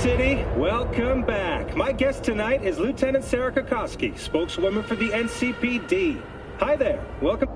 City, welcome back. My guest tonight is Lieutenant Sarah Kokoski, spokeswoman for the NCPD. Hi there, welcome.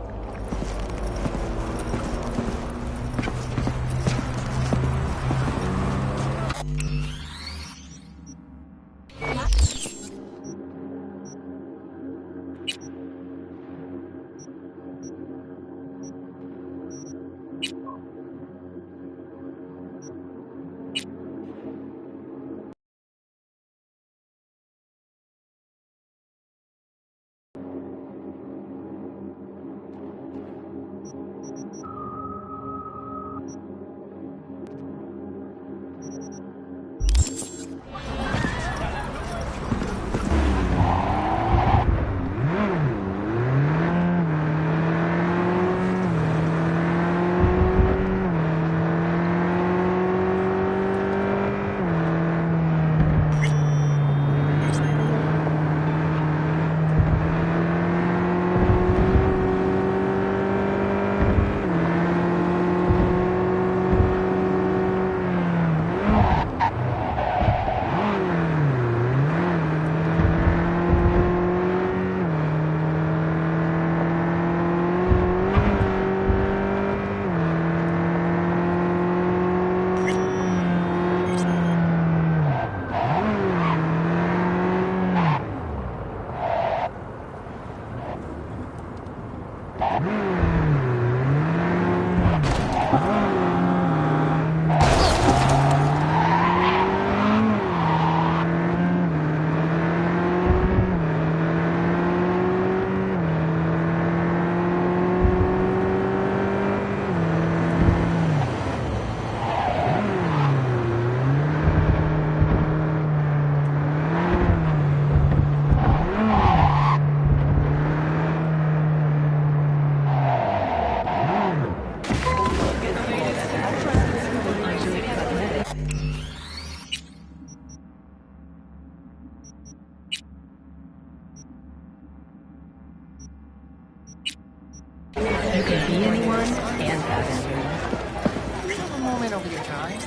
You can be anyone and have anyone. Have a moment over your time.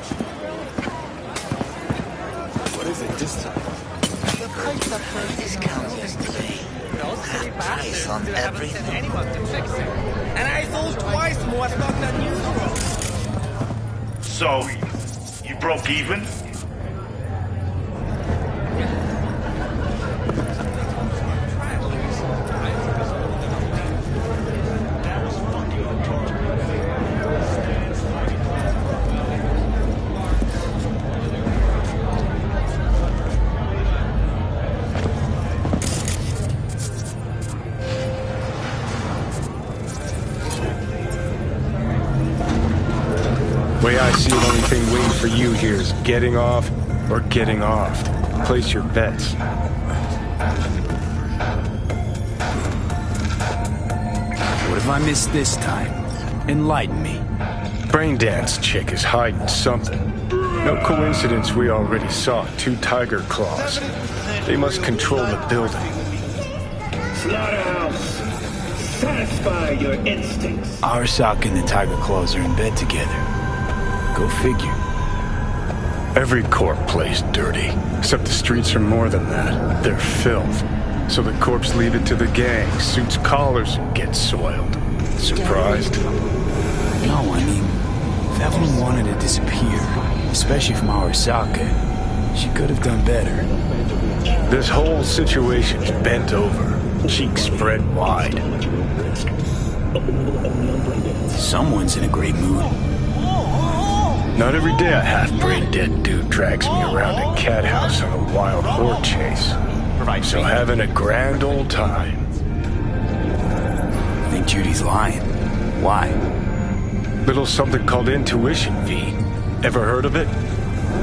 What is it this time? The price up for Discount yesterday. Half price on everything. Anyone can fix it. And I sold twice more stock than usual. So, you broke even? Way I see it, only thing waiting for you here is getting off or getting off. Place your bets. What have I missed this time? Enlighten me. Braindance chick is hiding something. No coincidence we already saw 2 tiger claws. They must control the building. Slaughterhouse, satisfy your instincts. Arasaka and the Tiger Claws are in bed together. Go figure. Every corp plays dirty, except the streets are more than that. They're filth. So the corps leave it to the gang, suits collars, and get soiled. Surprised? No, I mean, if Evelyn wanted to disappear, especially from Arasaka, she could have done better. This whole situation's bent over, cheeks spread wide. Someone's in a great mood. Not every day a half-brain dead dude drags me around a cat house on a wild horde chase. So having a grand old time. I think Judy's lying. Why? Little something called intuition, V. Ever heard of it?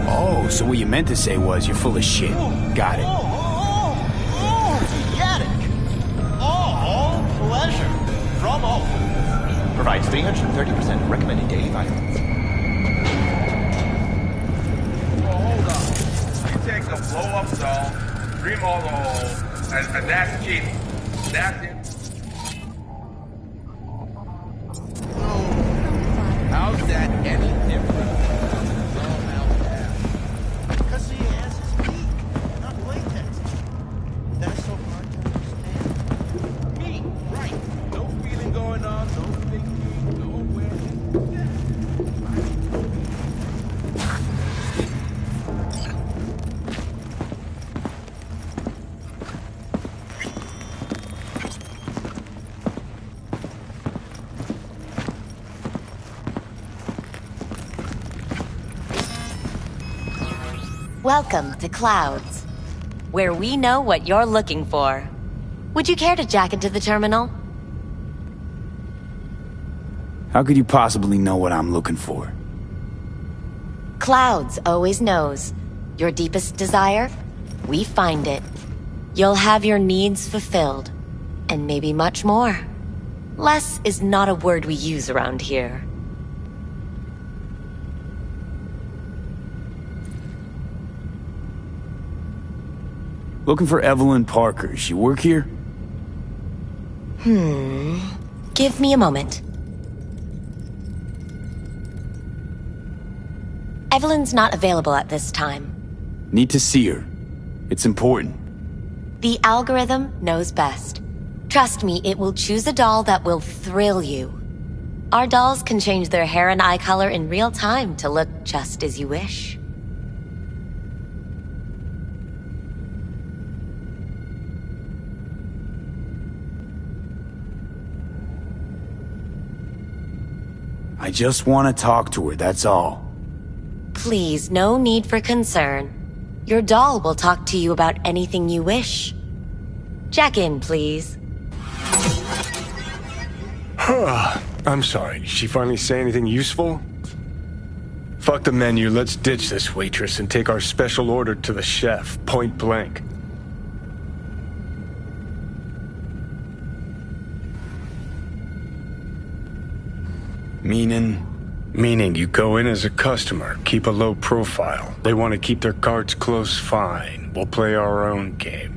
Oh, so what you meant to say was you're full of shit. Got it. All pleasure. From all. Provides 330% recommended daily vitamins. Hold on. You take the blow-up doll, remodel hole, and that's cheap. That's it. How's that any different? Because he Welcome to Clouds, where we know what you're looking for. Would you care to jack into the terminal? How could you possibly know what I'm looking for? Clouds always knows. Your deepest desire, we find it. You'll have your needs fulfilled, and maybe much more. Less is not a word we use around here. Looking for Evelyn Parker. She work here? Give me a moment. Evelyn's not available at this time. Need to see her. It's important. The algorithm knows best. Trust me, it will choose a doll that will thrill you. Our dolls can change their hair and eye color in real time to look just as you wish. I just want to talk to her, that's all. Please, no need for concern. Your doll will talk to you about anything you wish. Jack in, please. I'm sorry, did she finally say anything useful? Fuck the menu, let's ditch this waitress and take our special order to the chef, point blank. Meaning you go in as a customer, keep a low profile. They want to keep their cards close, fine. We'll play our own game.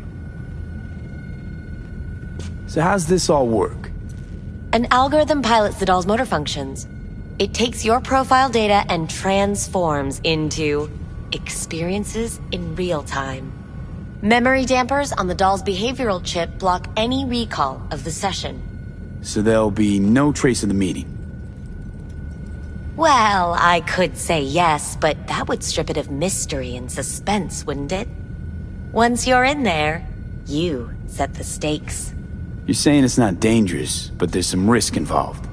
So how's this all work? An algorithm pilots the doll's motor functions. It takes your profile data and transforms into experiences in real time. Memory dampers on the doll's behavioral chip block any recall of the session. So there'll be no trace of the meeting. Well, I could say yes, but that would strip it of mystery and suspense, wouldn't it? Once you're in there, you set the stakes. You're saying it's not dangerous, but there's some risk involved.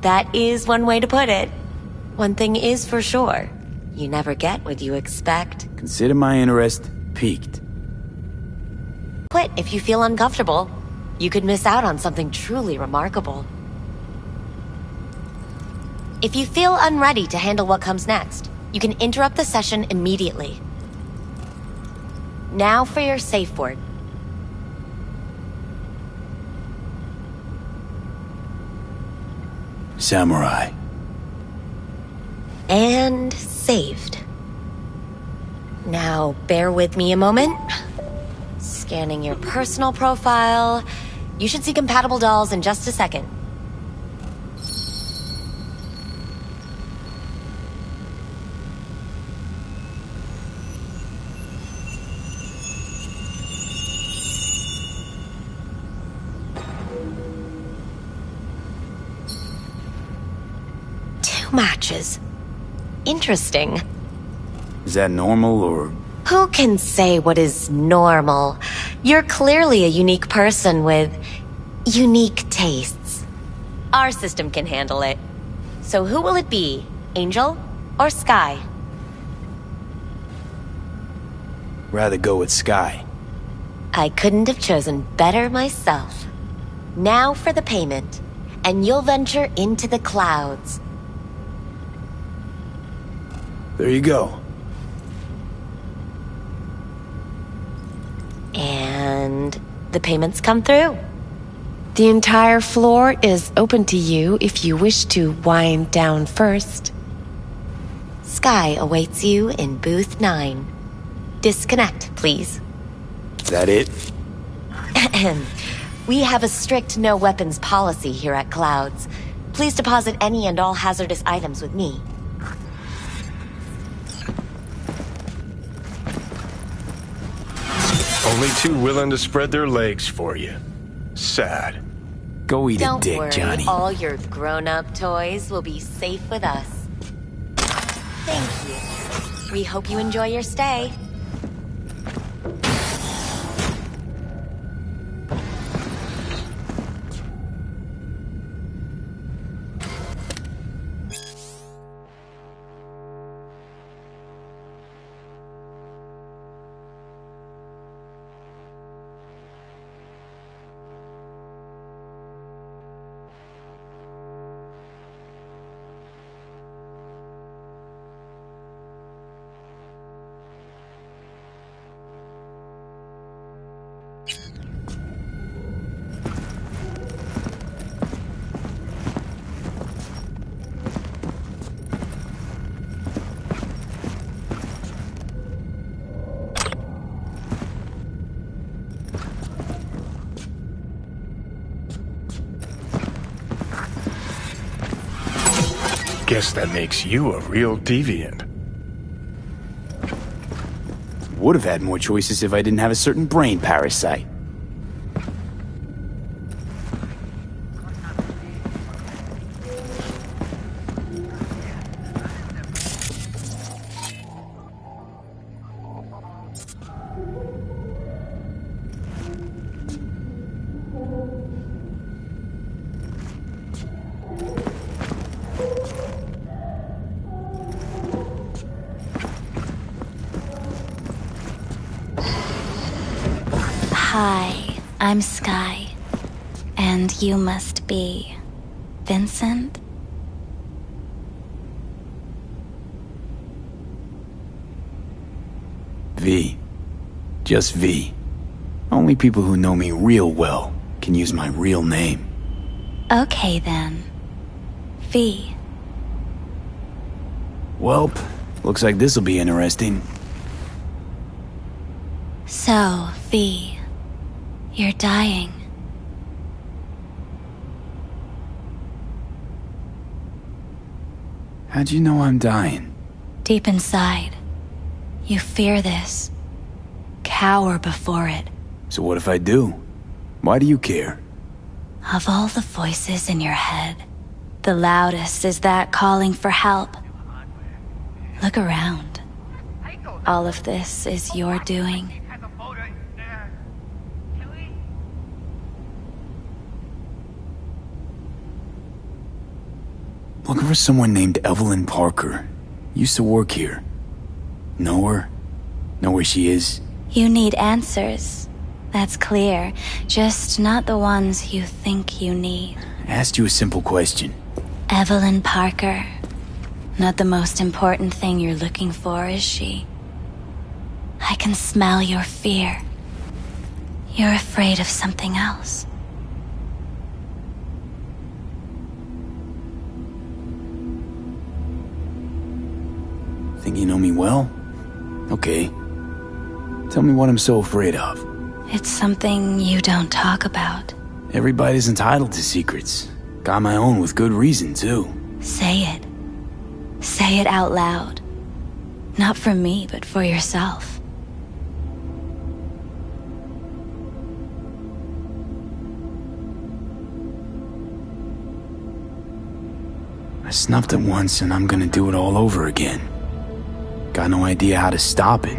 That is one way to put it. One thing is for sure, you never get what you expect. Consider my interest piqued. Quit if you feel uncomfortable. You could miss out on something truly remarkable. If you feel unready to handle what comes next, you can interrupt the session immediately. Now for your safe word. Samurai. And saved. Now, bear with me a moment. Scanning your personal profile. You should see compatible dolls in just a second. Matches. Interesting. Is that normal or... Who can say what is normal? You're clearly a unique person with unique tastes. Our system can handle it. So who will it be? Angel or Sky? Rather go with Sky. I couldn't have chosen better myself. Now for the payment, and you'll venture into the clouds. There you go. And the payments come through. The entire floor is open to you if you wish to wind down first. Sky awaits you in booth 9. Disconnect, please. Is that it? We have a strict no weapons policy here at Clouds. Please deposit any and all hazardous items with me. Only two willing to spread their legs for you. Sad. Go eat Don't a dick, worry, Johnny. all your grown-up toys will be safe with us. Thank you. We hope you enjoy your stay. Guess that makes you a real deviant. Would have had more choices if I didn't have a certain brain parasite. Hi, I'm Sky. And you must be Vincent? V. Just V. Only people who know me real well can use my real name. Okay then. V. Welp, looks like this'll be interesting. So, V. You're dying. How'd you know I'm dying? Deep inside, you fear this. Cower before it. So what if I do? Why do you care? Of all the voices in your head, the loudest is that calling for help. Look around. All of this is your doing. Looking for someone named Evelyn Parker. Used to work here. Know her? Know where she is? You need answers. That's clear. Just not the ones you think you need. Asked you a simple question. Evelyn Parker. Not the most important thing you're looking for, is she? I can smell your fear. You're afraid of something else. Think you know me well? Okay. Tell me what I'm so afraid of. It's something you don't talk about. Everybody's entitled to secrets. Got my own with good reason, too. Say it. Say it out loud. Not for me, but for yourself. I snuffed it once and I'm gonna do it all over again. Got no idea how to stop it.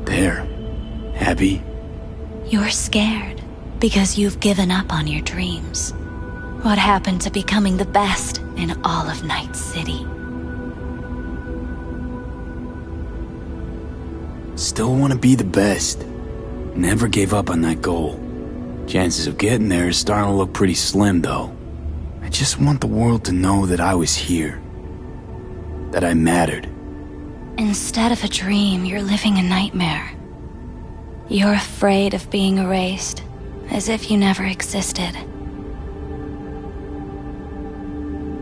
There. Happy? You're scared because you've given up on your dreams. What happened to becoming the best in all of Night City? Still want to be the best. Never gave up on that goal. Chances of getting there is starting to look pretty slim, though. I just want the world to know that I was here. That I mattered. Instead of a dream, you're living a nightmare. You're afraid of being erased, as if you never existed.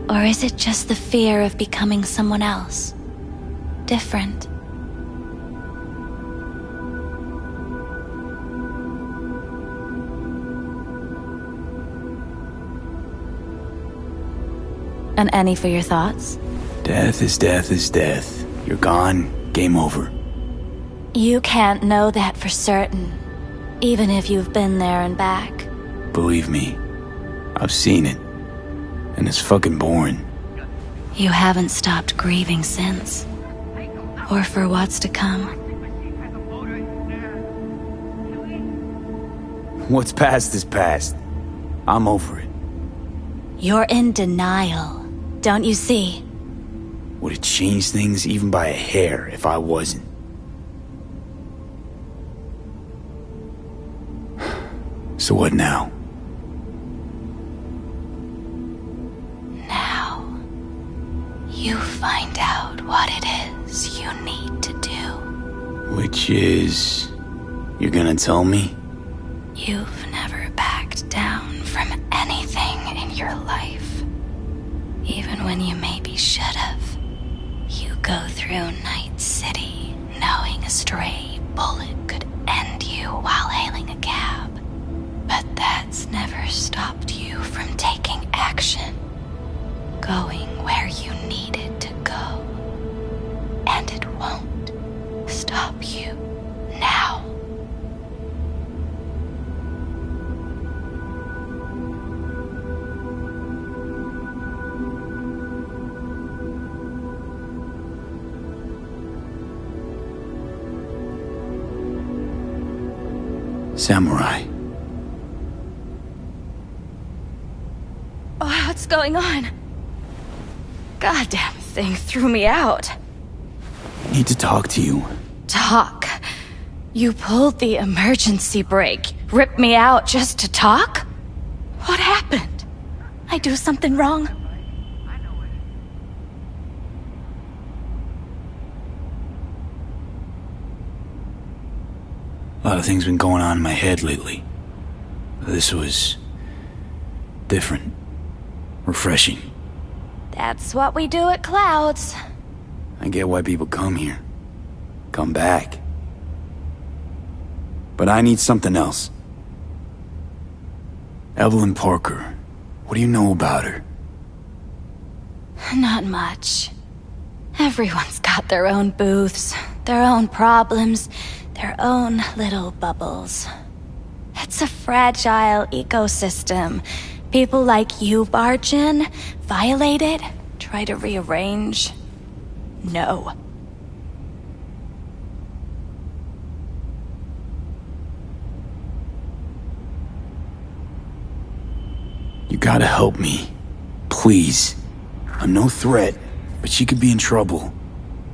Or is it just the fear of becoming someone else? Different. And any for your thoughts? Death is death is death. You're gone, game over. You can't know that for certain, even if you've been there and back. Believe me, I've seen it. And it's fucking boring. You haven't stopped grieving since. Or for what's to come. What's past is past. I'm over it. You're in denial, don't you see? Would it change things even by a hair if I wasn't? So what now? Now, you find out what it is you need to do. Which is... You're gonna tell me? You've never backed down from anything in your life. Even when you maybe should have. You go through Night City knowing a stray bullet could end you while hailing a cab. But that's never stopped you from taking action. going where you needed to go. And it won't stop you now. Samurai. Oh, what's going on? Goddamn thing threw me out. Need to talk to you. Talk? You pulled the emergency brake, ripped me out just to talk? What happened? I do something wrong? A lot of things been going on in my head lately. This was different. Refreshing. That's what we do at Clouds. I get why people come here. Come back. But I need something else. Evelyn Parker. What do you know about her? Not much. Everyone's got their own booths, their own problems, their own little bubbles. It's a fragile ecosystem. People like you barge in, violate it, try to rearrange. No. You gotta help me. Please. I'm no threat, but she could be in trouble.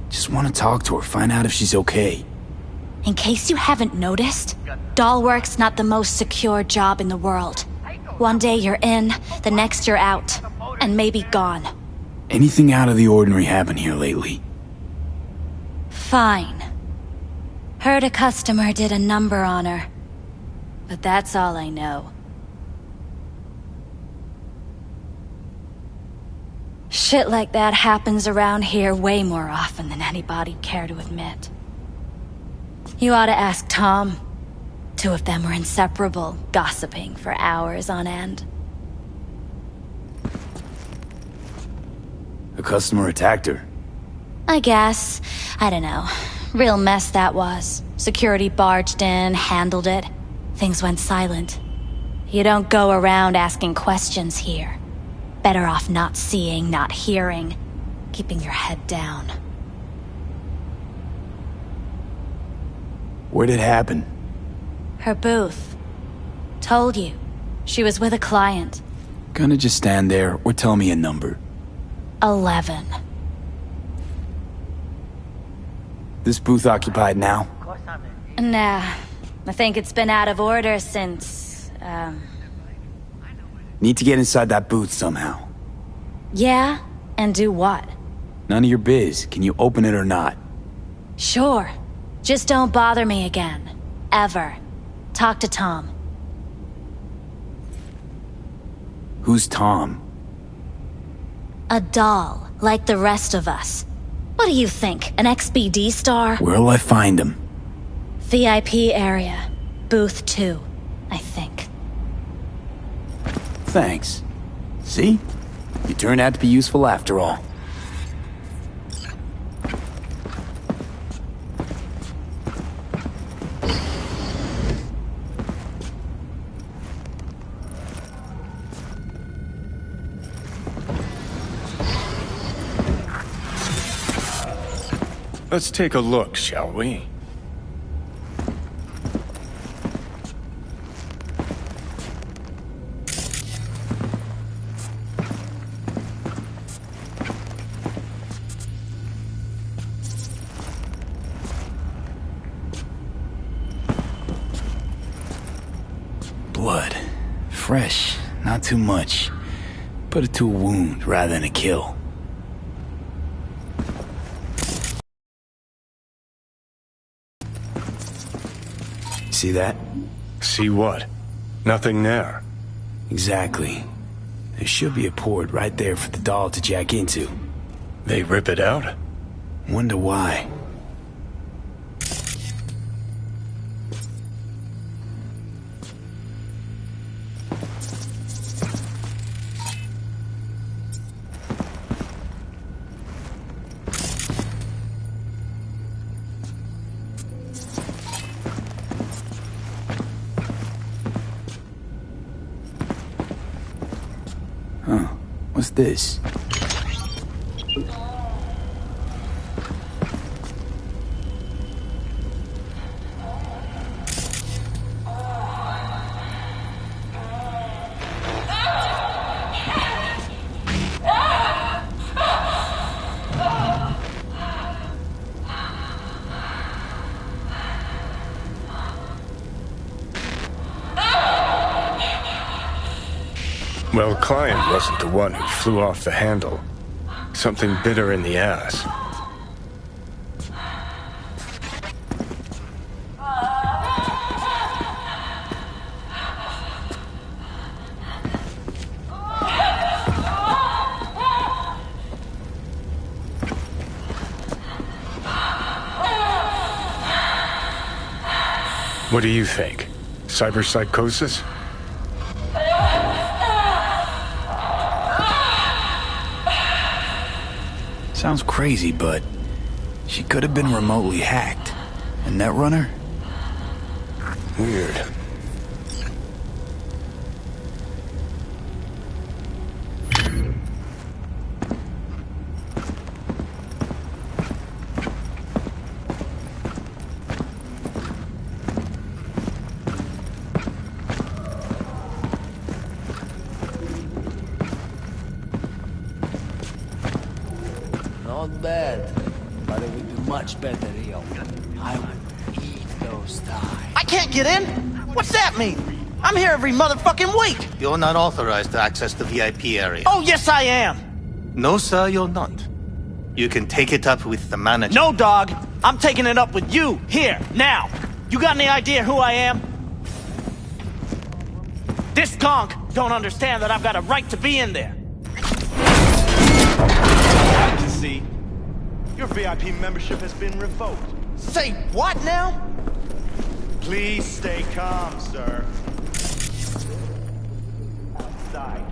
Just want to talk to her, find out if she's okay. In case you haven't noticed, doll work's not the most secure job in the world. One day you're in, the next you're out, and maybe gone. Anything out of the ordinary happen here lately? Fine. Heard a customer did a number on her. But that's all I know. Shit like that happens around here way more often than anybody'd care to admit. You ought to ask Tom. Two of them were inseparable, gossiping for hours on end. A customer attacked her. I guess. I don't know. Real mess that was. Security barged in, handled it. Things went silent. You don't go around asking questions here. Better off not seeing, not hearing. Keeping your head down. Where'd it happen? Her booth. Told you. She was with a client. Gonna just stand there or tell me a number. 11. This booth occupied now? Nah. I think it's been out of order since, Need to get inside that booth somehow. Yeah? And do what? None of your biz. Can you open it or not? Sure. Just don't bother me again. Ever. Talk to Tom. Who's Tom? A doll, like the rest of us. What do you think, an XBD star? Where'll I find him? VIP area. Booth 2, I think. Thanks. See? You turned out to be useful after all. Let's take a look, shall we? Blood. Fresh. Not too much. Put it to a wound rather than a kill. See that? See what? Nothing there. Exactly. There should be a port right there for the doll to jack into. They rip it out? Wonder why. What's this? Well, Client wasn't the one who flew off the handle. Something bit her in the ass. What do you think? Cyberpsychosis? Sounds crazy, but she could have been remotely hacked. A netrunner? Weird. Not bad, but it would be much better here. I would eat those thighs. I can't get in? What's that mean? I'm here every motherfucking week. You're not authorized to access the VIP area. Oh, yes, I am. No, sir, you're not. You can take it up with the manager. No, dog. I'm taking it up with you, here, now. You got any idea who I am? This conk don't understand that I've got a right to be in there. I can see. Your VIP membership has been revoked. Say what now? Please stay calm, sir. Outside.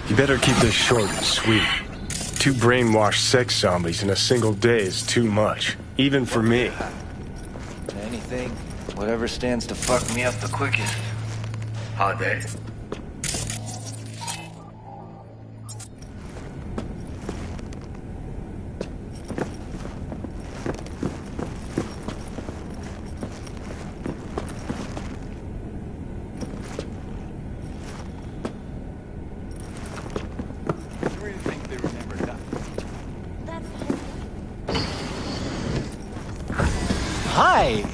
You better keep this short and sweet. 2 brainwashed sex zombies in a single day is too much, even for me. Anything, whatever stands to fuck me up the quickest. Hot day. Hi.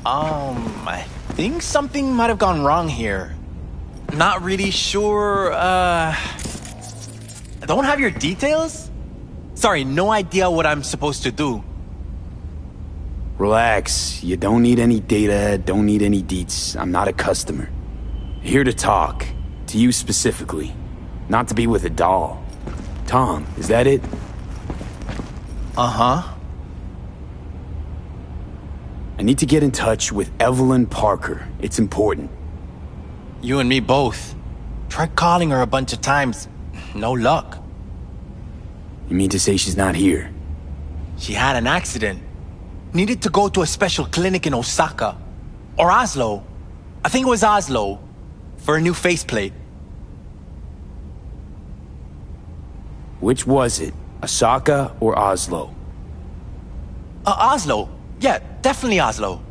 I think something might have gone wrong here. Not really sure, I don't have your details? Sorry, no idea what I'm supposed to do. Relax. You don't need any data, don't need any deets. I'm not a customer. Here to talk. To you specifically. Not to be with a doll. Tom, is that it? Uh-huh. I need to get in touch with Evelyn Parker. It's important. You and me both. Tried calling her a bunch of times. No luck. You mean to say she's not here? She had an accident. Needed to go to a special clinic in Osaka. Or Oslo. I think it was Oslo. For a new faceplate. Which was it? Osaka or Oslo? Oslo. Yeah, definitely Oslo.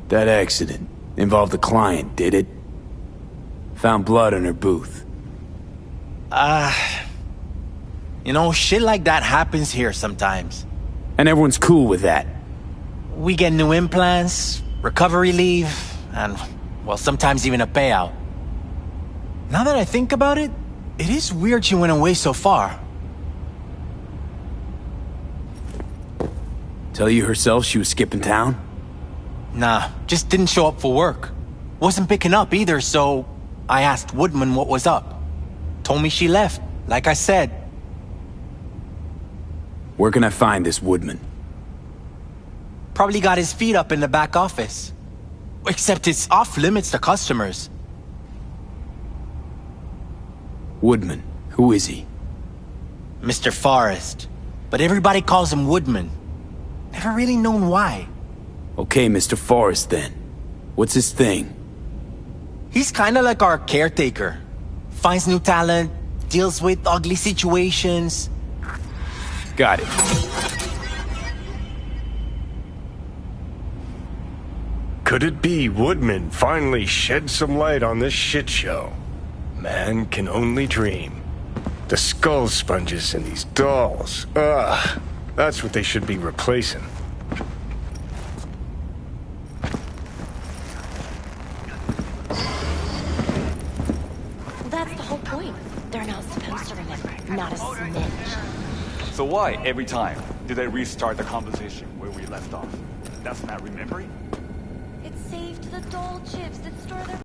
That accident involved a client, did it? Found blood in her booth. You know, shit like that happens here sometimes. And everyone's cool with that. We get new implants, recovery leave, and, well, sometimes even a payout. Now that I think about it, it is weird she went away so far. Tell you herself she was skipping town? Nah, just didn't show up for work. Wasn't picking up either, so I asked Woodman what was up. Told me she left, like I said. Where can I find this Woodman? Probably got his feet up in the back office. Except it's off limits to customers. Woodman, who is he? Mr. Forrest. But everybody calls him Woodman. Never really known why. Okay, Mr. Forrest then. What's his thing? He's kinda like our caretaker. Finds new talent, deals with ugly situations. Got it. Could it be Woodman finally shed some light on this shit show? Man can only dream. The skull sponges in these dolls. Ugh. That's what they should be replacing. That's the whole point. They're not supposed to remember. Not a snitch. So why, every time, do they restart the conversation where we left off? That's not remembering? It's saved the doll chips that store their...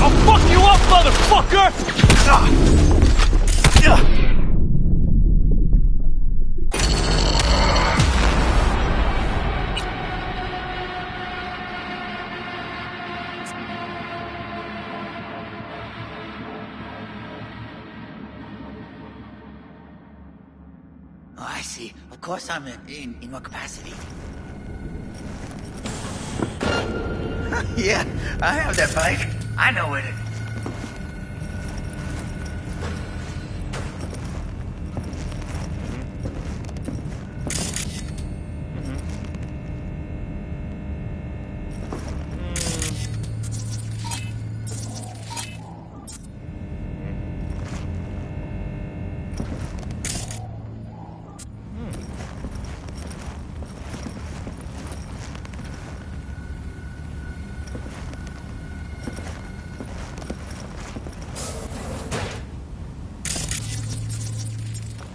I'll fuck you up, motherfucker! Of course I'm in what capacity? Yeah, I have that bike. I know it.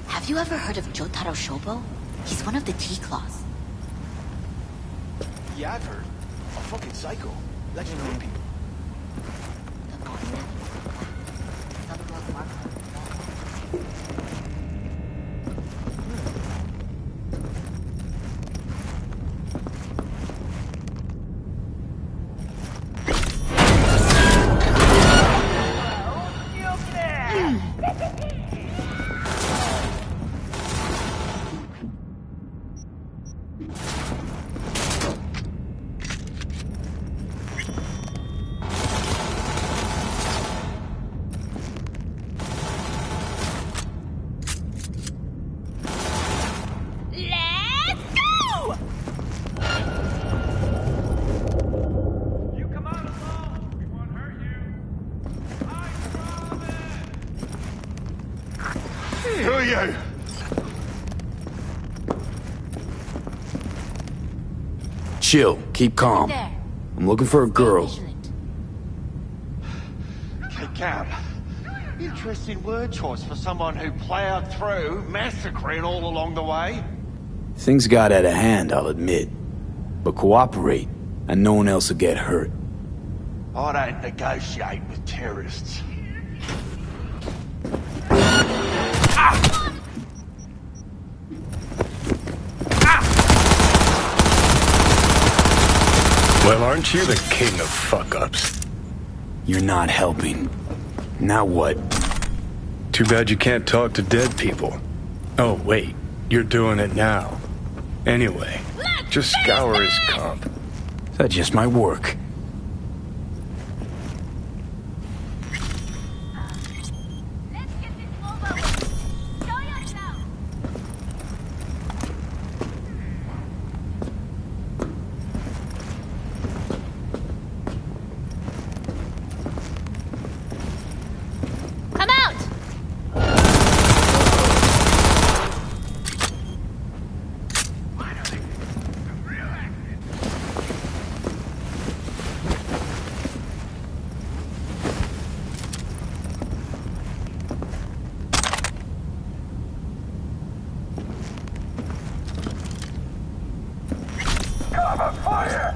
Have you ever heard of Jotaro Shobo? He's one of the T-Claws. Yeah, I've heard. A fucking psycho. Legendary people. Who are you? Chill, keep calm. I'm looking for a girl. Okay, Cap. Interesting word choice for someone who plowed through, massacring all along the way. Things got out of hand, I'll admit. But cooperate, and no one else will get hurt. I don't negotiate with terrorists. Well, aren't you the king of fuck-ups? You're not helping. Now what? Too bad you can't talk to dead people. Oh, wait. You're doing it now. Anyway, just scour his comp. That just might work. Come out! Cover fire!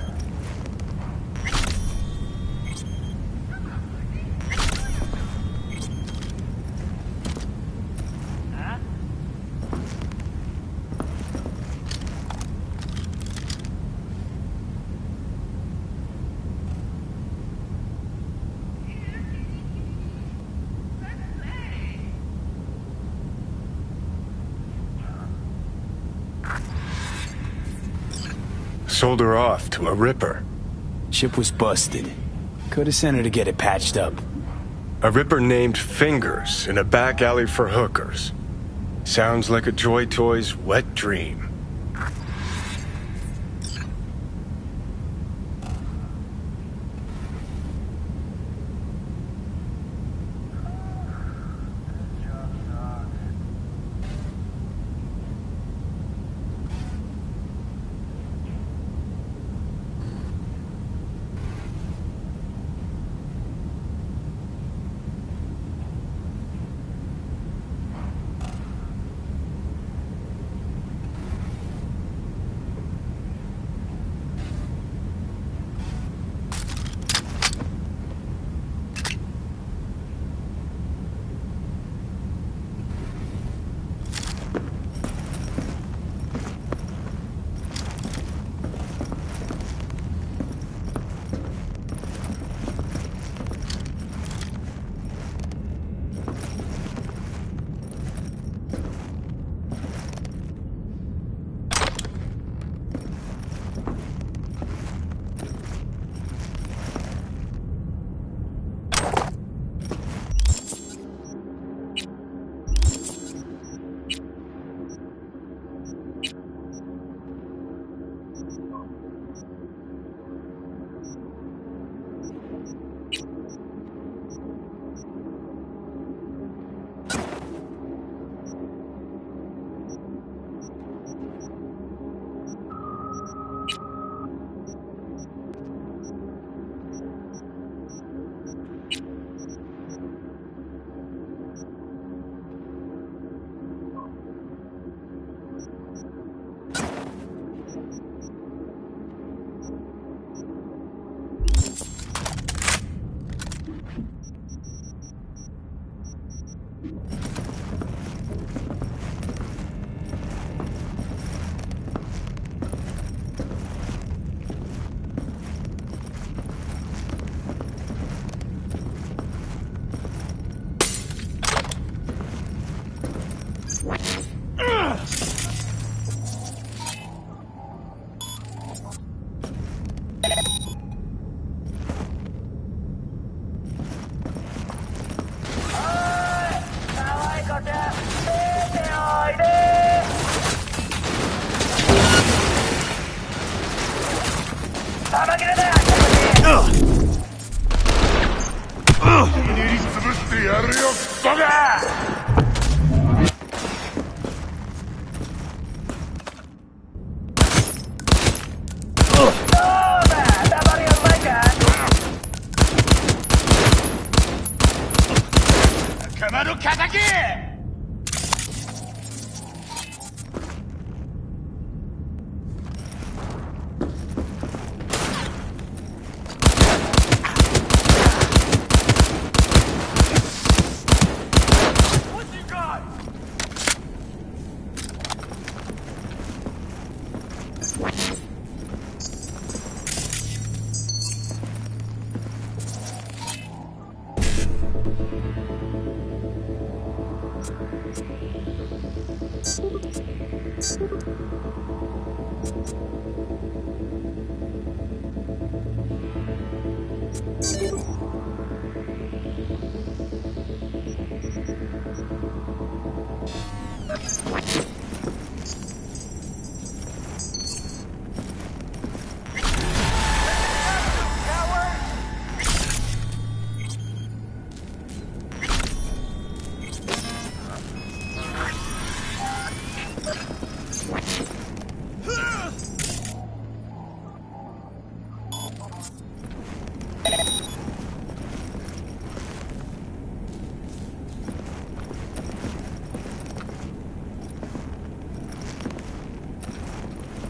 Sold her off to a ripper. Ship was busted. Could've sent her to get it patched up. A ripper named Fingers in a back alley for hookers. Sounds like a Joy Toy's wet dream.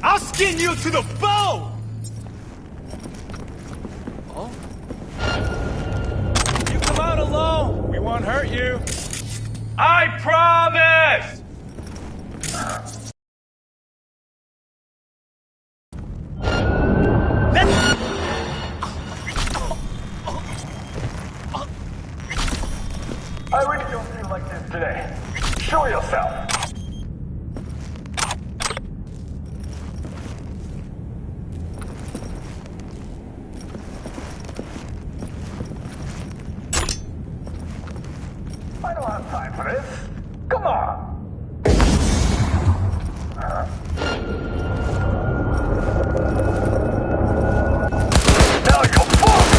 I'll skin you to the bone! Oh? You come out alone, we won't hurt you. I promise! I really don't feel like this today. Show yourself. I don't have time for this. Come on. Now you're fucked.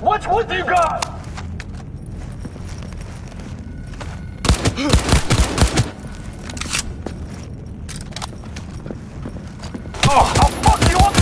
What you got? Oh, I'll fuck you up!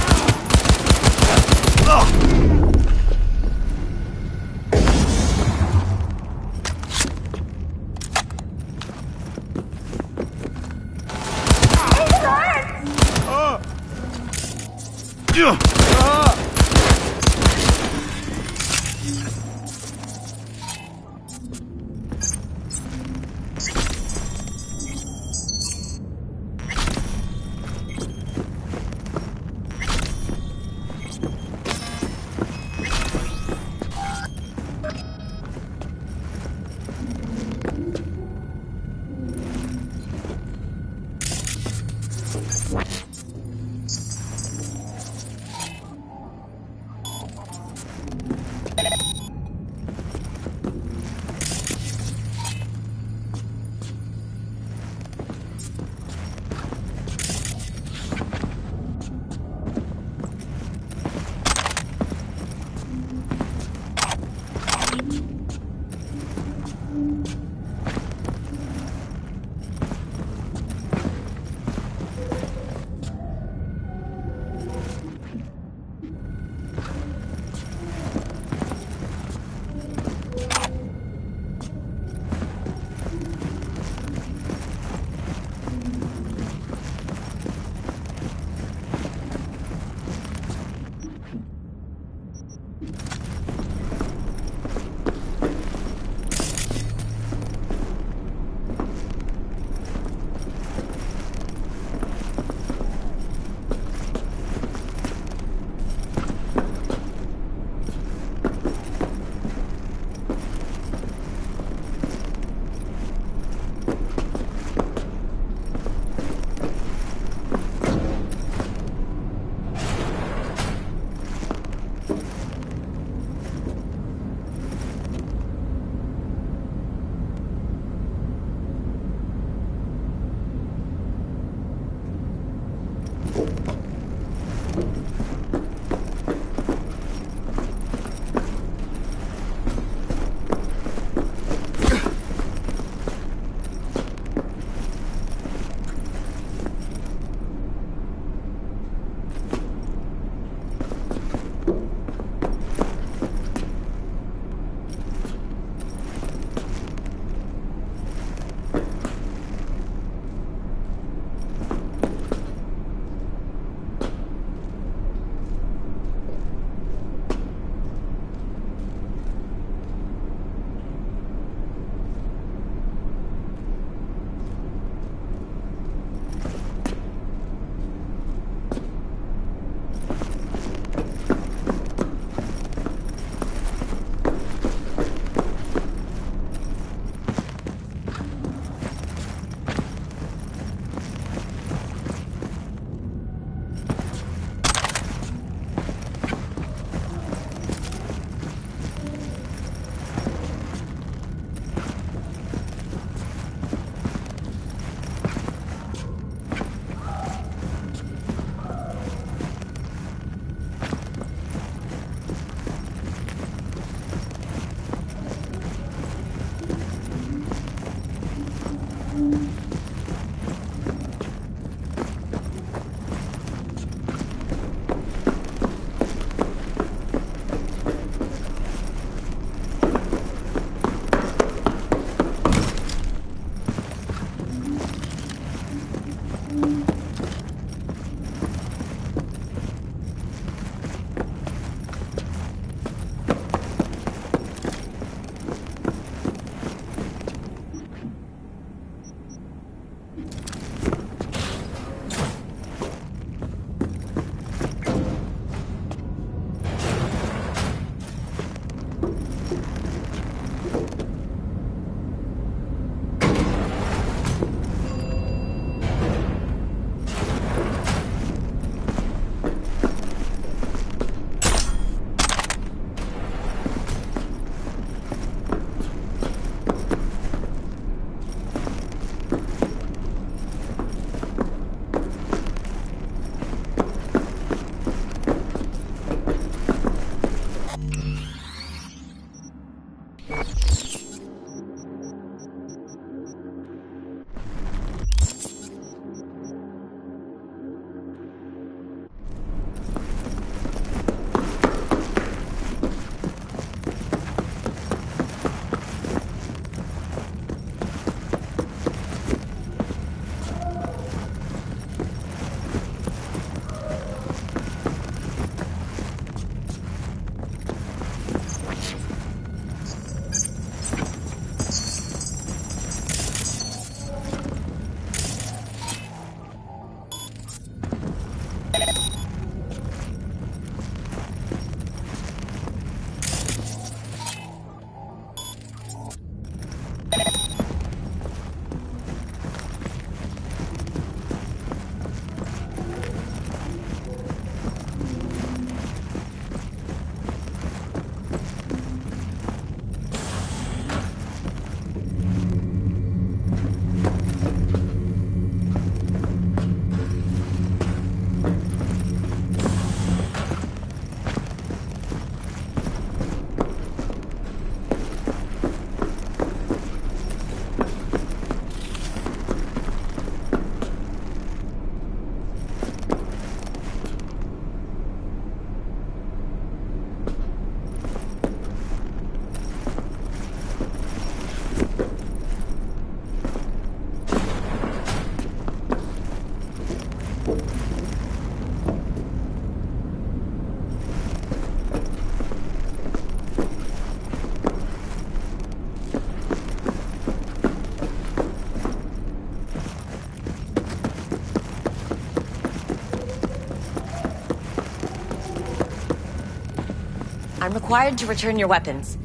I'm required to return your weapons.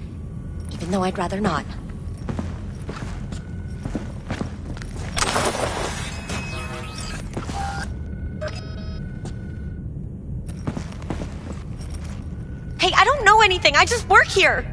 Even though I'd rather not. Hey, I don't know anything. I just work here.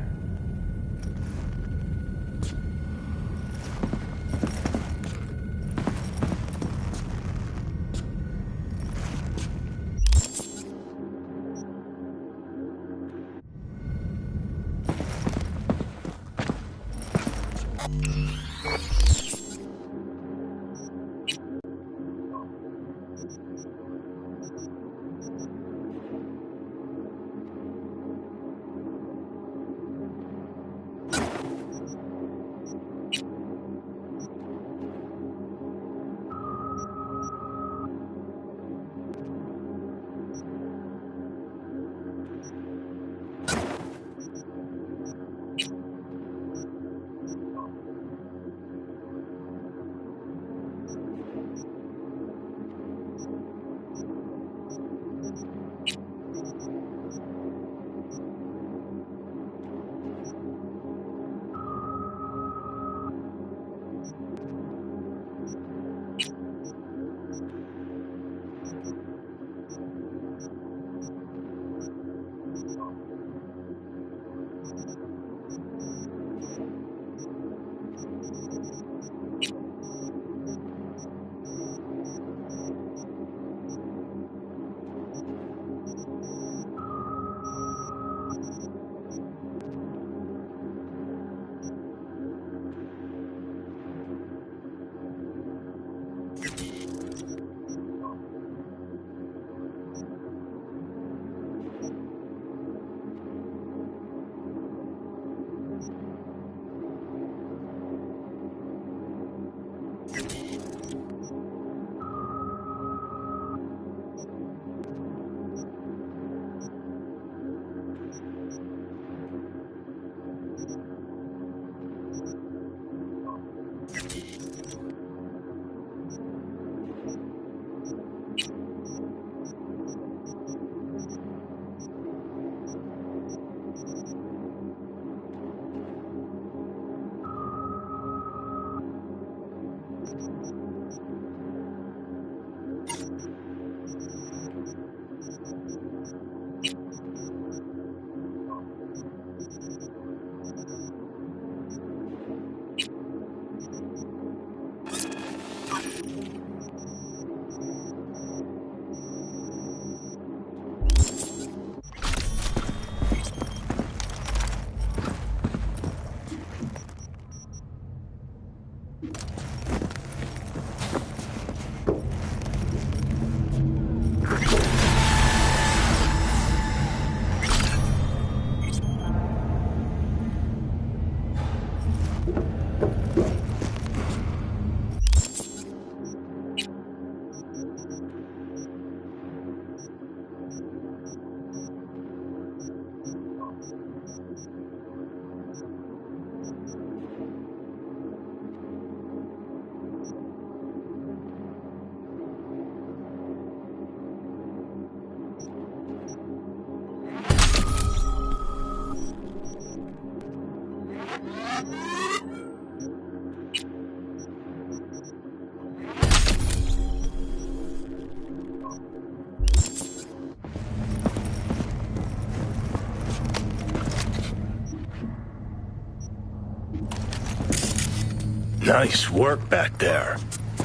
Nice work back there.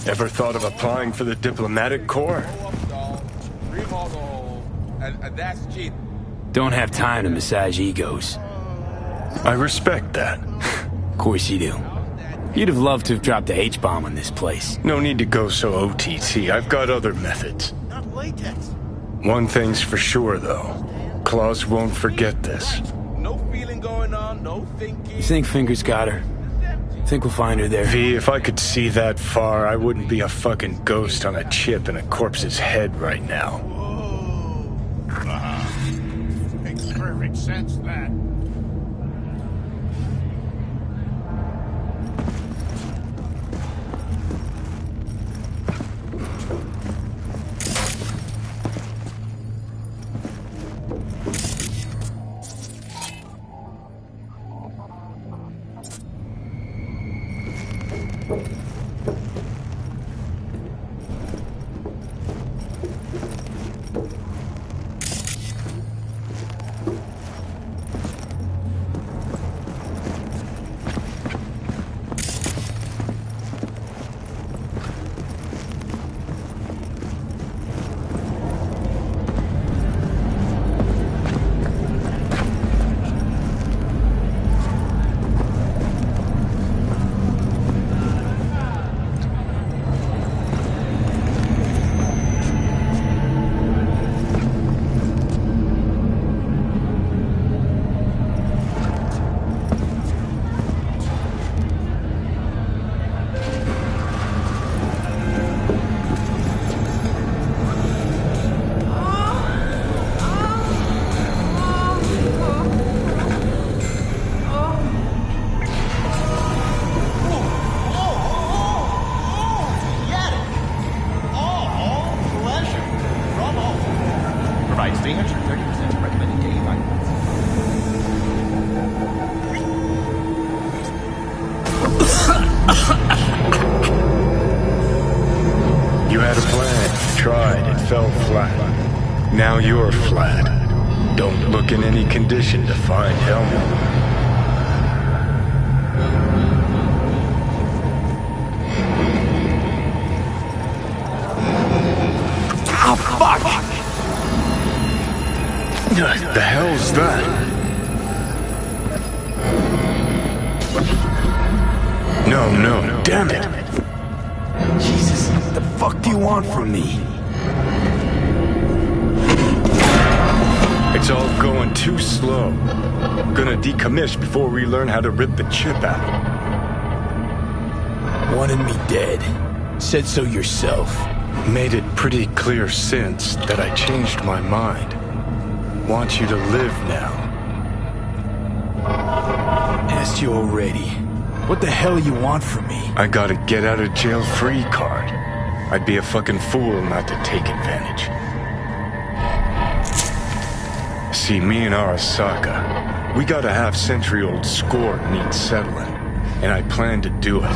Ever thought of applying for the diplomatic corps? And that's cheap. Don't have time to massage egos. I respect that. Of course you do. You'd have loved to have dropped the H-bomb on this place. No need to go so OTT. I've got other methods. Not latex. One thing's for sure, though. Claus won't forget this. No feeling going on, no thinking. You think Fingers got her? Think we'll find her there? V, if I could see that far, I wouldn't be a fucking ghost on a chip in a corpse's head right now. Makes perfect sense, that. 330% recommended daily vitamins. You had a plan, tried, it fell flat. Now you're flat. Don't look in any condition to find Helmut. Oh, fuck! The hell's that? No, damn it! Jesus, what the fuck do you want from me? It's all going too slow. Gonna decommission before we learn how to rip the chip out. Wanted me dead. Said so yourself. Made it pretty clear since that I changed my mind. Want you to live now. Asked you already. What the hell you want from me? I got a get out of jail free card. I'd be a fucking fool not to take advantage. See, me and Arasaka, we got a half-century-old score needs settling, and I plan to do it.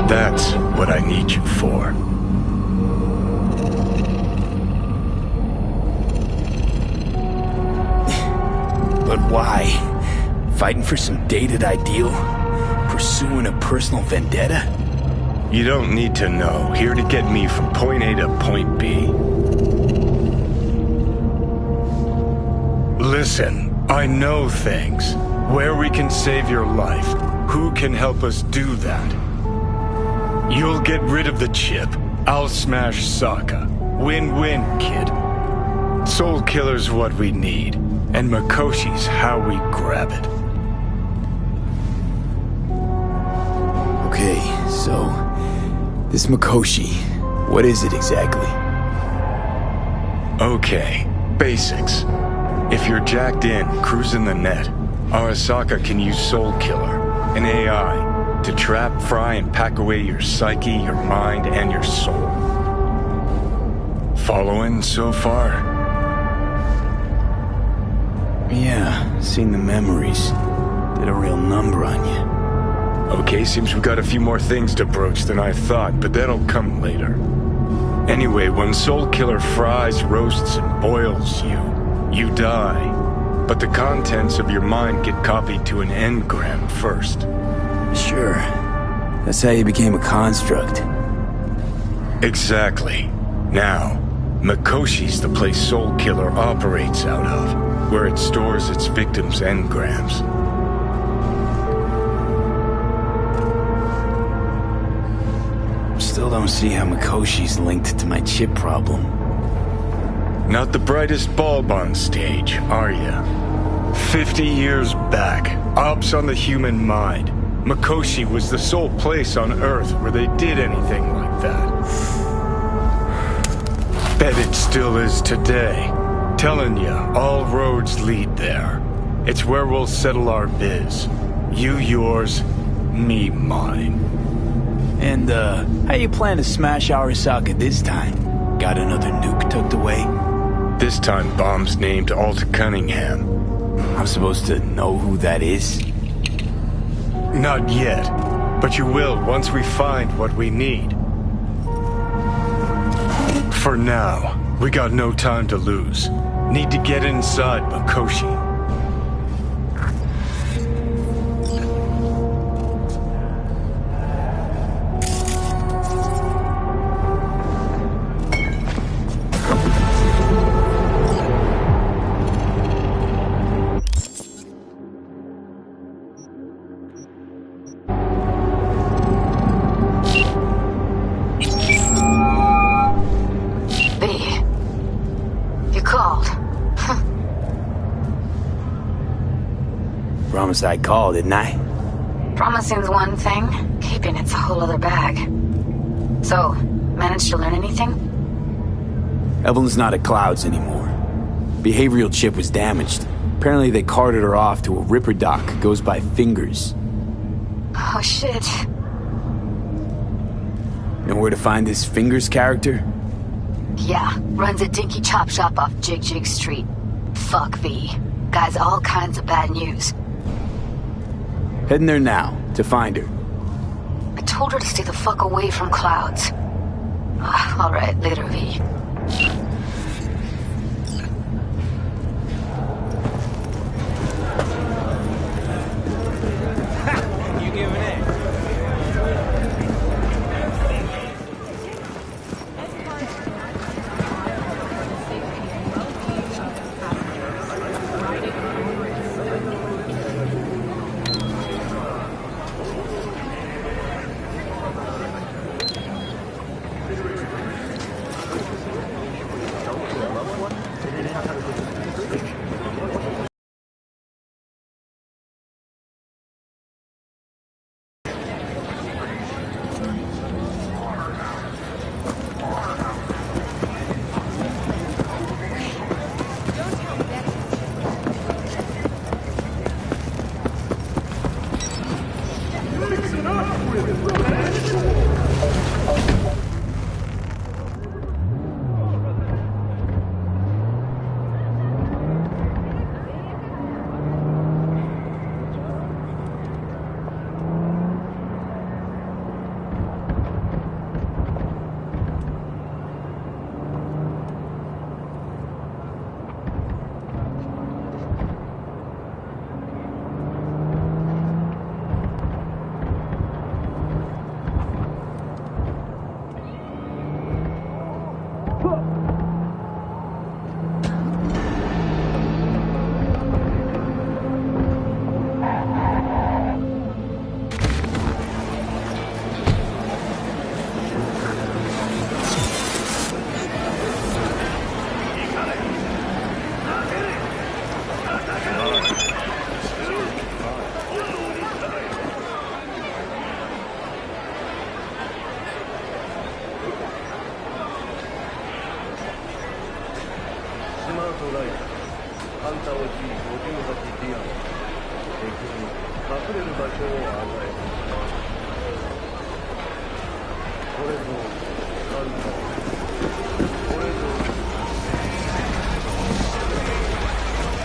That's what I need you for. But why? Fighting for some dated ideal? Pursuing a personal vendetta? You don't need to know. Here to get me from point A to point B. Listen, I know things. Where we can save your life. Who can help us do that? You'll get rid of the chip. I'll smash Sokka. Win-win, kid. Soul Killer's what we need. And Mikoshi's how we grab it. Okay, so... this Mikoshi, what is it exactly? Okay, basics. If you're jacked in, cruising the net, Arasaka can use Soul Killer, an AI, to trap, fry, and pack away your psyche, your mind, and your soul. Following so far? Yeah, seen the memories. Did a real number on you. Okay, seems we got a few more things to broach than I thought, but that'll come later. Anyway, when Soul Killer fries, roasts, and boils you, you die. But the contents of your mind get copied to an engram first. Sure. That's how you became a construct. Exactly. Now, Mikoshi's the place Soul Killer operates out of, where it stores its victims' engrams. Still don't see how Mikoshi's linked to my chip problem. Not the brightest bulb on stage, are ya? 50 years back, ops on the human mind. Mikoshi was the sole place on Earth where they did anything like that. Bet it still is today. Telling ya, all roads lead there. It's where we'll settle our biz. You yours, me mine. And, how you plan to smash Arasaka this time? Got another nuke tucked away? This time, bomb's named Alta Cunningham. I'm supposed to know who that is? Not yet, but you will once we find what we need. For now, we got no time to lose. Need to get inside Mikoshi. Promised I'd call, didn't I? Promising's one thing, keeping it's a whole other bag. So, managed to learn anything? Evelyn's not at Clouds anymore. Behavioral chip was damaged. Apparently they carted her off to a Ripper dock, goes by Fingers. Oh shit. Know where to find this Fingers character? Yeah, runs a dinky chop shop off Jig Street. Fuck V. Guy's all kinds of bad news. Heading there now, to find her. I told her to stay the fuck away from clouds. Alright, later, V.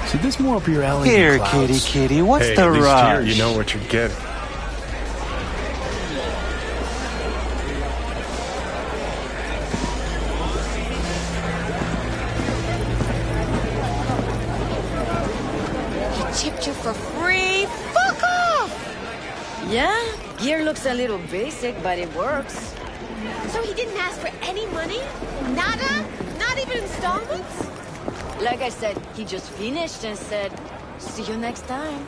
See, this more up your alley. Here, kitty, what's the at least rush? Here, you know what you're getting. Chipped you for free? Fuck off! Yeah, gear looks a little basic, but it works. So he didn't ask for any money? Nada? Not even installments? Like I said, he just finished and said, see you next time.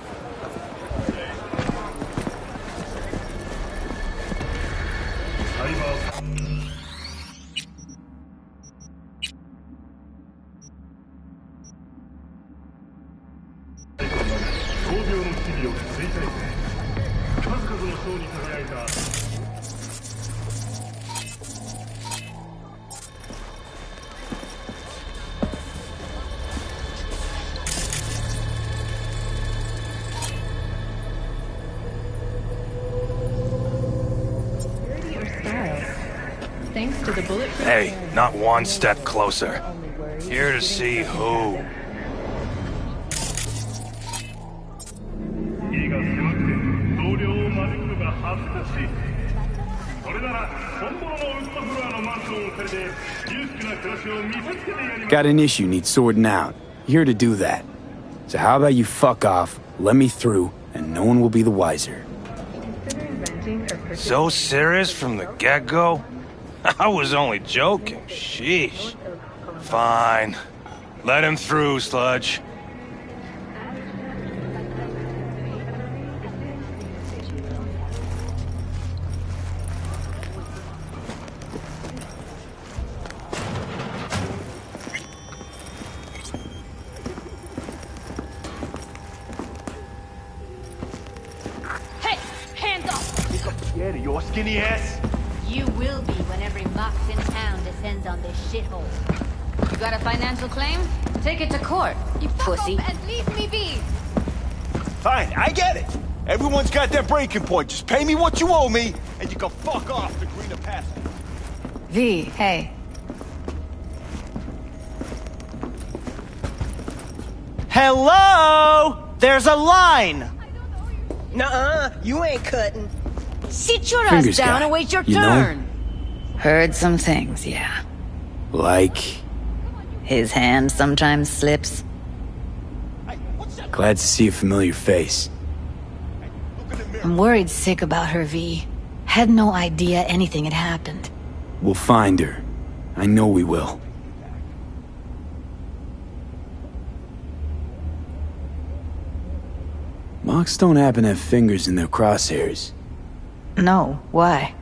Thanks to the bulletproof. Hey, not one step closer. Here to see who. Got an issue needs sorting out. Here to do that. So how about you fuck off, let me through, and no one will be the wiser. So serious from the get-go? I was only joking. Sheesh. Fine. Let him through, Sludge. Hey, hands off! Scared of your skinny ass? You will be when every mox in town descends on this shithole. You got a financial claim? Take it to court, you pussy. Fuck off and leave me be! Fine, I get it. Everyone's got their breaking point. Just pay me what you owe me, and you can fuck off to greener pastures. V, hey. Hello? There's a line! Nuh-uh, you ain't cutting. Sit your ass Fingers down guy, and wait your you know? turn. Heard some things, yeah. Like, His hand sometimes slips. glad to see a familiar face. I'm worried sick about her, V. Had no idea anything had happened. We'll find her. I know we will. Mox don't happen to have fingers in their crosshairs. No, why?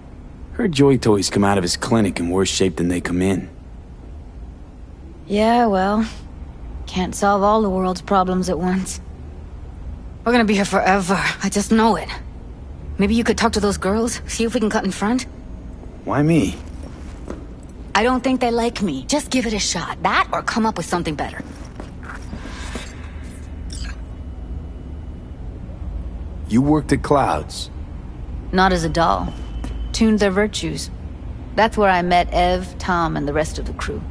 Heard Joy Toys come out of his clinic in worse shape than they come in. Yeah, well, can't solve all the world's problems at once. We're gonna be here forever, I just know it. Maybe you could talk to those girls, see if we can cut in front? Why me? I don't think they like me. Just give it a shot. That or come up with something better. You worked at Clouds. Not as a doll. Tuned their virtues. That's where I met Ev, Tom, and the rest of the crew.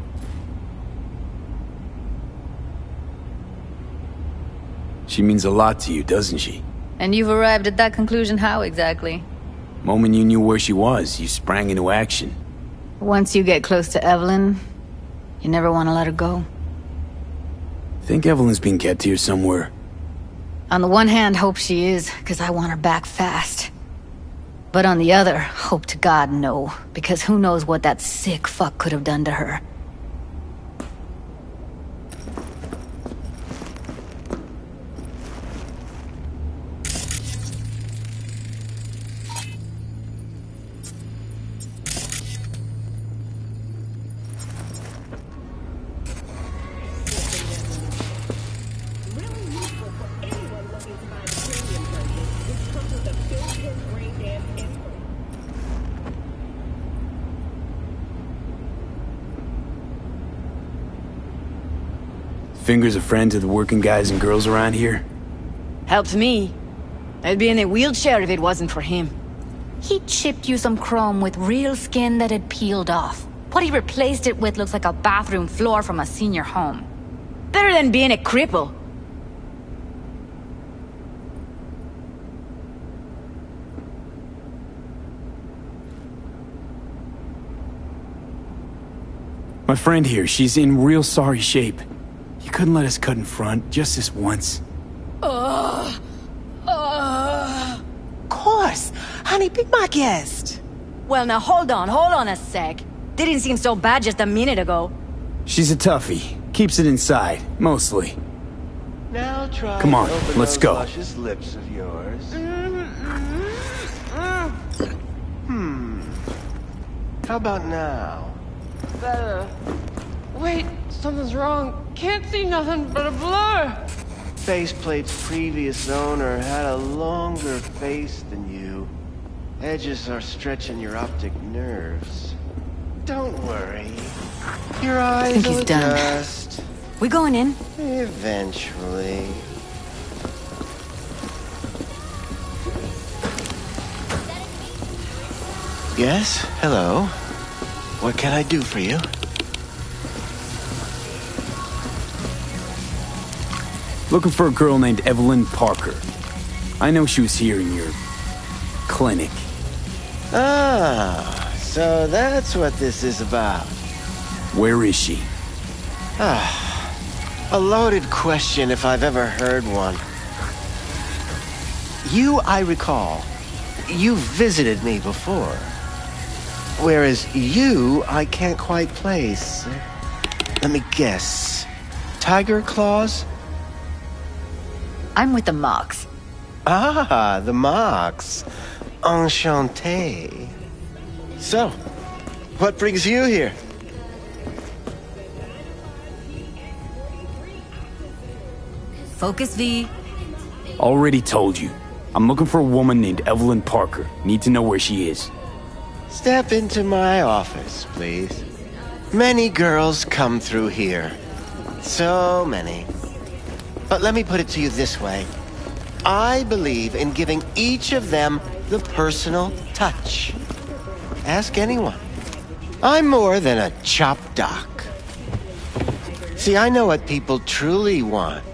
She means a lot to you, doesn't she? And you've arrived at that conclusion how exactly? Moment you knew where she was, you sprang into action. Once you get close to Evelyn, you never want to let her go. Think Evelyn's being kept here somewhere. On the one hand, hope she is, because I want her back fast. But on the other, hope to God no, because who knows what that sick fuck could have done to her. Fingers a friend to the working guys and girls around here? Helped me. I'd be in a wheelchair if it wasn't for him. He chipped you some chrome with real skin that had peeled off. What he replaced it with looks like a bathroom floor from a senior home. Better than being a cripple. My friend here, she's in real sorry shape. You couldn't let us cut in front, just this once. Of course. Honey, be my guest. Well, now hold on a sec. Didn't seem so bad just a minute ago. She's a toughie. Keeps it inside, mostly. Now try Come on, to open let's those go. luscious lips of yours. How about now? Better. Wait, something's wrong. Can't see nothing but a blur. Faceplate's previous owner had a longer face than you. Edges are stretching your optic nerves. Don't worry. Your eyes think will he's done. adjust. We going in? Eventually. Yes, hello. What can I do for you? Looking for a girl named Evelyn Parker. I know she was here in your clinic. Ah, so that's what this is about. Where is she? A loaded question if I've ever heard one. You, I recall, you visited me before. Whereas you, I can't quite place. Let me guess. Tiger claws? I'm with the Mox. Ah, the Mox. Enchanté. So, what brings you here? Focus, V. Already told you. I'm looking for a woman named Evelyn Parker. Need to know where she is. Step into my office, please. Many girls come through here. So many. But let me put it to you this way. I believe in giving each of them the personal touch. Ask anyone. I'm more than a chop doc. See, I know what people truly want.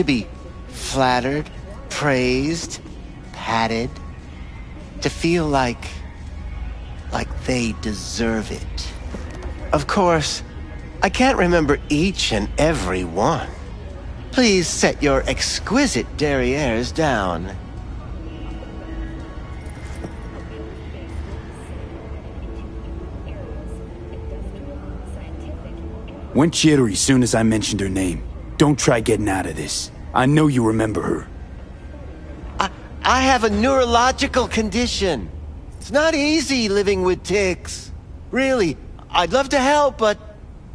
to be flattered, praised, patted, to feel like they deserve it. Of course, I can't remember each and every one. Please set your exquisite derrieres down. Went jittery soon as I mentioned her name. Don't try getting out of this. I know you remember her. I have a neurological condition. It's not easy living with tics. Really, I'd love to help, but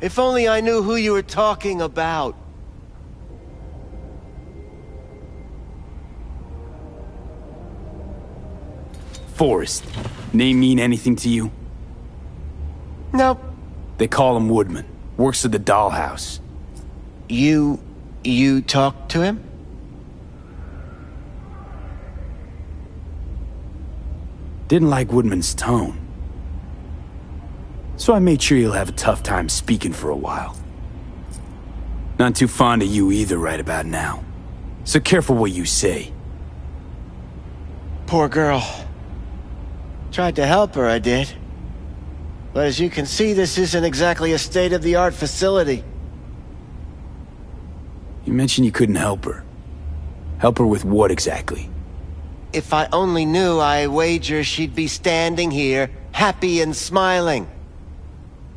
if only I knew who you were talking about. Forrest. Name mean anything to you? Nope. They call him Woodman. Works at the dollhouse. You talked to him? Didn't like Woodman's tone. So I made sure he'll have a tough time speaking for a while. Not too fond of you either right about now. So careful what you say. Poor girl. Tried to help her, I did. But as you can see, this isn't exactly a state-of-the-art facility. You mentioned you couldn't help her. Help her with what exactly? If I only knew, I wager she'd be standing here, happy and smiling.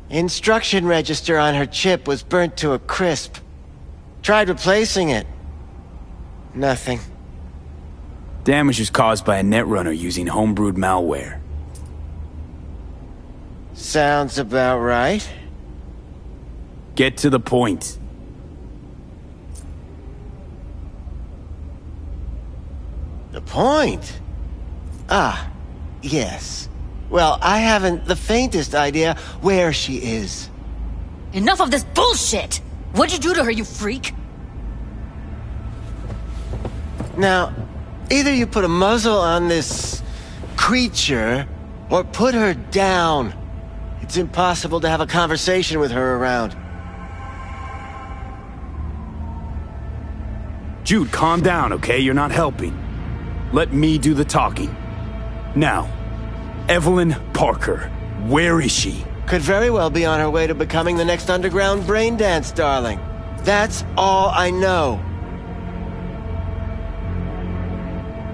Instruction register on her chip was burnt to a crisp. Tried replacing it. Nothing. Damage was caused by a netrunner using homebrewed malware. Sounds about right. Get to the point. The point? Ah, yes. Well, I haven't the faintest idea where she is. Enough of this bullshit! What'd you do to her, you freak? Now, either you put a muzzle on this creature, or put her down. It's impossible to have a conversation with her around. Jude, calm down, okay? You're not helping. Let me do the talking. Now, Evelyn Parker, where is she? Could very well be on her way to becoming the next underground brain dance darling. That's all I know.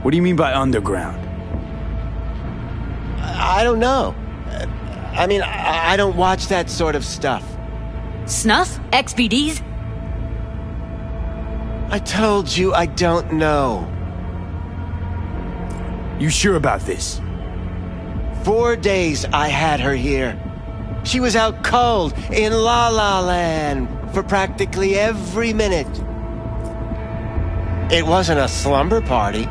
What do you mean by underground? I don't know. I mean, I don't watch that sort of stuff. Snuff? XBDs? I told you I don't know. You sure about this? 4 days I had her here. She was out cold in La La Land for practically every minute. It wasn't a slumber party.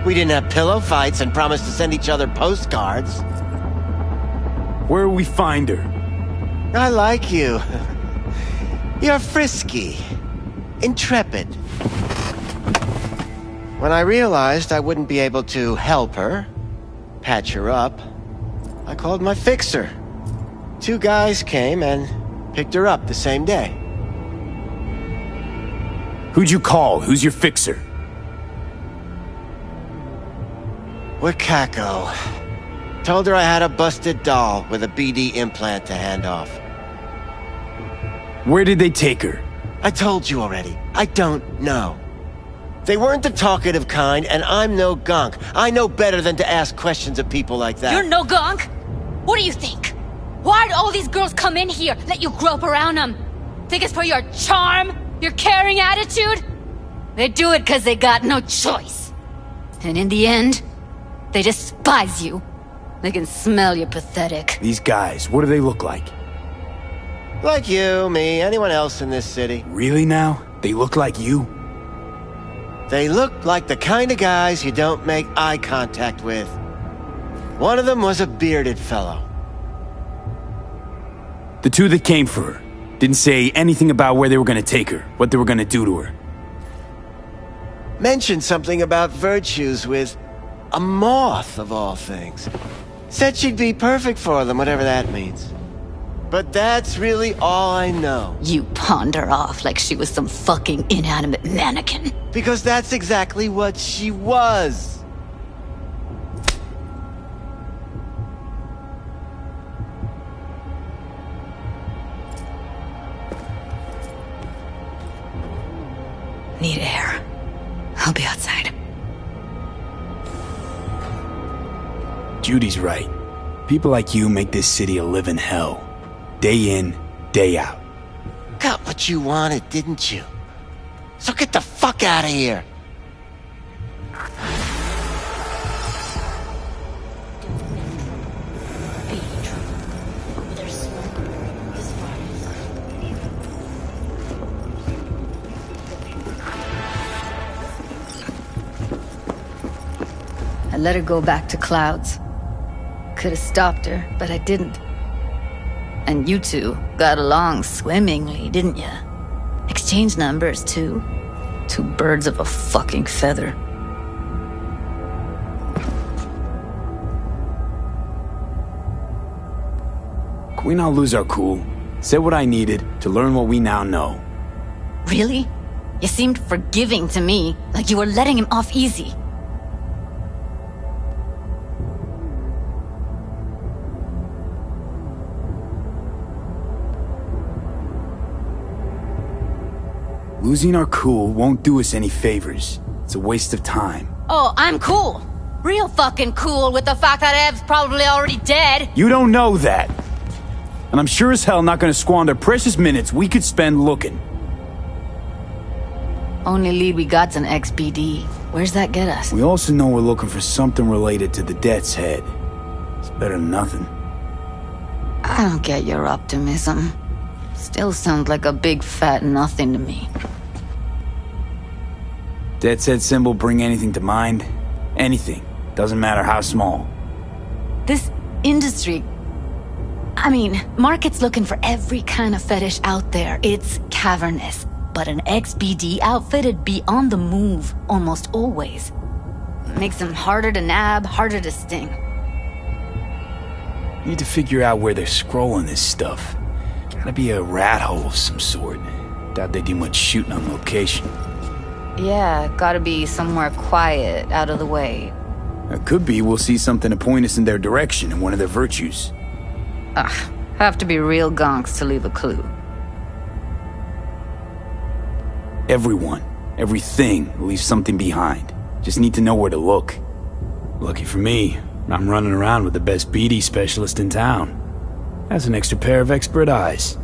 We didn't have pillow fights and promised to send each other postcards. Where will we find her? I like you. You're frisky. Intrepid. When I realized I wouldn't be able to help her, patch her up, I called my fixer. 2 guys came and picked her up the same day. Who'd you call? Who's your fixer? Wakako. Told her I had a busted doll with a BD implant to hand off. Where did they take her? I told you already. I don't know. They weren't the talkative kind, and I'm no gunk. I know better than to ask questions of people like that. You're no gunk? What do you think? Why'd all these girls come in here, let you grope around them? Think it's for your charm? Your caring attitude? They do it because they got no choice. And in the end, they despise you. They can smell you're pathetic. These guys, what do they look like? Like you, me, anyone else in this city. Really now? They look like you? They look like the kind of guys you don't make eye contact with. One of them was a bearded fellow. The 2 that came for her didn't say anything about where they were going to take her, what they were going to do to her. Mentioned something about virtues with a moth, of all things. Said she'd be perfect for them, whatever that means. But that's really all I know. You pawned her off like she was some fucking inanimate mannequin. Because that's exactly what she was. Need air. I'll be outside. Judy's right. People like you make this city a living hell. Day in, day out. Got what you wanted, didn't you? So get the fuck out of here. I let her go back to Clouds. Could have stopped her, but I didn't. And you two got along swimmingly, didn't ya? Exchanged numbers, too. Two birds of a fucking feather. Can we not lose our cool? Said what I needed to learn what we now know. Really? You seemed forgiving to me, like you were letting him off easy. Losing our cool won't do us any favors. It's a waste of time. Oh, I'm cool. Real fucking cool with the fact that Ev's probably already dead. You don't know that. And I'm sure as hell not gonna squander precious minutes we could spend looking. Only lead we got's an XBD. Where's that get us? We also know we're looking for something related to the Death's Head. It's better than nothing. I don't get your optimism. Still sounds like a big fat nothing to me. Death's Head symbol bring anything to mind? Anything. Doesn't matter how small. This industry... I mean, market's looking for every kind of fetish out there. It's cavernous. But an XBD outfit'd be on the move, almost always. Makes them harder to nab, harder to sting. Need to figure out where they're scrolling this stuff. Gotta be a rat hole of some sort. Doubt they do much shooting on location. Yeah, gotta be somewhere quiet, out of the way. It could be we'll see something to point us in their direction in one of their virtues. Ugh, have to be real gonks to leave a clue. Everyone, everything leaves something behind. Just need to know where to look. Lucky for me, I'm running around with the best BD specialist in town. That's an extra pair of expert eyes.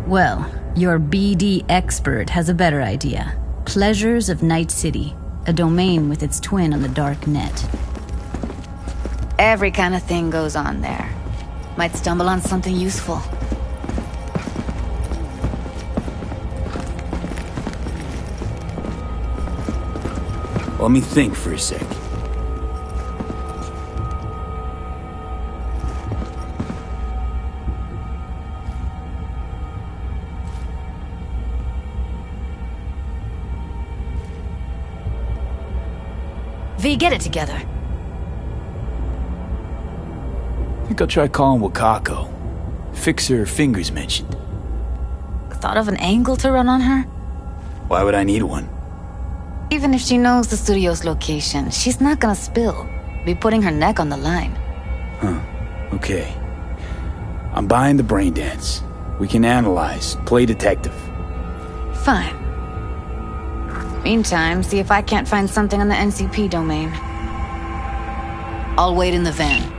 Well, your BD expert has a better idea. Pleasures of Night City, a domain with its twin on the dark net. Every kind of thing goes on there. Might stumble on something useful. Let me think for a sec. V, get it together. I think I'll try calling Wakako. Fix her fingers mentioned. Thought of an angle to run on her? Why would I need one? Even if she knows the studio's location, she's not gonna spill. Be putting her neck on the line. Huh. Okay. I'm buying the brain dance. We can analyze, play detective. Fine. Meantime, see if I can't find something on the NCP domain. I'll wait in the van.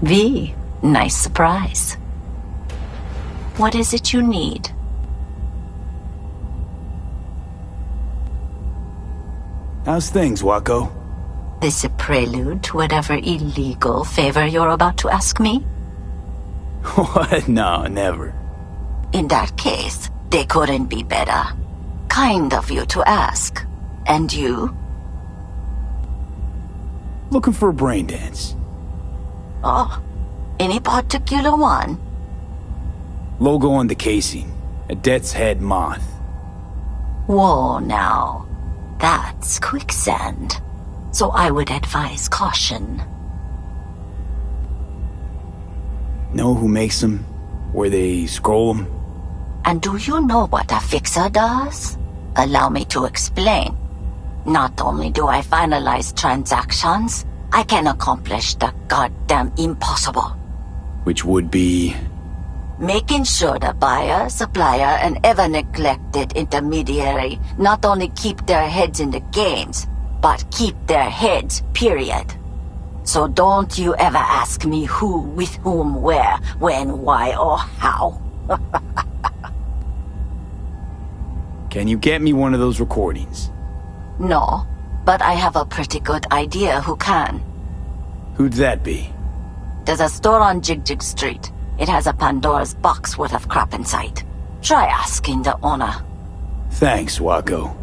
V, nice surprise. What is it you need? How's things, Wako? This a prelude to whatever illegal favor you're about to ask me? What? No, never. In that case, they couldn't be better. Kind of you to ask. And you? Looking for a brain dance. Oh, any particular one? Logo on the casing. A death's head moth. Whoa, now. That's quicksand. So I would advise caution. Know who makes them? Where they scroll them? And do you know what a fixer does? Allow me to explain. Not only do I finalize transactions, I can accomplish the goddamn impossible. Which would be... Making sure the buyer, supplier, and ever-neglected intermediary not only keep their heads in the games, but keep their heads, period. So don't you ever ask me who, with whom, where, when, why, or how. Can you get me one of those recordings? No, but I have a pretty good idea who can. Who'd that be? There's a store on Jig Street. It has a Pandora's box worth of crap inside. Try asking the owner. Thanks, Wako.